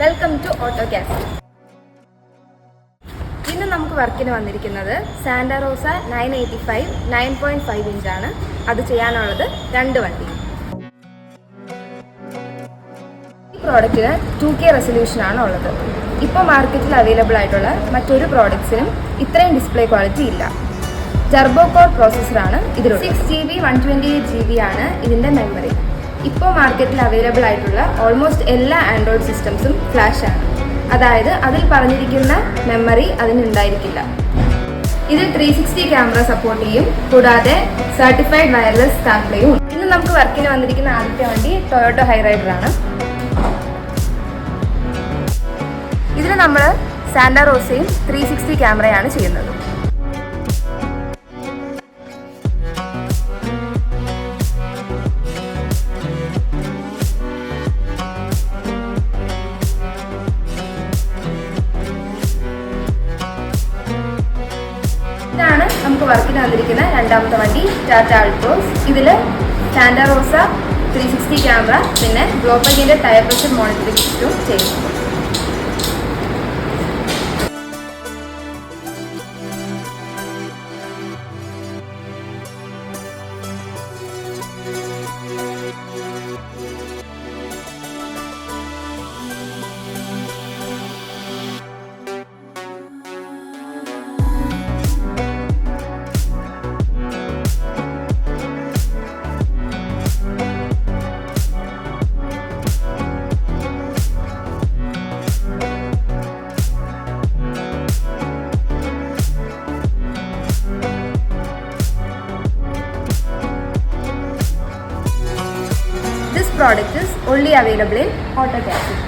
Welcome to Autokast. ഇന്ന് നമുക്ക് വർക്കിന് വന്നിരിക്കുന്നത് സാന്റാറോസ 985 9.5 ഇഞ്ചാണ്. അത് ചെയ്യാനുള്ളത് 2 വണ്ടി. ഈ പ്രോഡക്റ്റിന് 2K റെസൊല്യൂഷനാണ് ഉള്ളത്. ഇപ്പോൾ മാർക്കറ്റിൽ അവൈലബിൾ ആയിട്ടുള്ള മറ്റൊരു പ്രോഡക്ട്സിനും ഇത്രയും ഡിസ്പ്ലേ ക്വാളിറ്റി ഇല്ല. ടർബോ കോർ പ്രോസസ്സറാണ് ഇതിലുള്ളത്. 6GB 128GB ആണ് ഇതിൻ്റെ മെമ്മറി. ഇപ്പോൾ മാർക്കറ്റിൽ അവൈലബിൾ ആയിട്ടുള്ള ഓൾമോസ്റ്റ് എല്ലാ ആൻഡ്രോയിഡ് സിസ്റ്റംസും ഫ്ലാഷാണ്. അതായത് അതിൽ പറഞ്ഞിരിക്കുന്ന മെമ്മറി അതിനുണ്ടായിരിക്കില്ല. ഇതിൽ 360 ക്യാമറ സപ്പോർട്ട് ചെയ്യും, കൂടാതെ സർട്ടിഫൈഡ് വയർലെസ് കാർപ്ലേയും. ഇന്ന് നമുക്ക് വർക്കിന് വന്നിരിക്കുന്ന ആദ്യത്തെ വണ്ടി ടൊയോട്ട ഹൈറൈഡർ ആണ്. ഇതിൽ നമ്മൾ സാന്റാറോസയും 360 ക്യാമറയാണ് ചെയ്യുന്നത്. ഇതാണ് നമുക്ക് വർക്കിന് വന്നിരിക്കുന്ന രണ്ടാമത്തെ വണ്ടി, ടാറ്റ അൾട്രോസ്. ഇതിൽ സാന്റാറോസ 360 ക്യാമറ, പിന്നെ ഗ്ലോബലിൻ്റെ ടയർ പ്രഷർ മോണിറ്ററിംഗ് സിസ്റ്റവും ചെയ്യുന്നു. This product is only available in AutoCAD.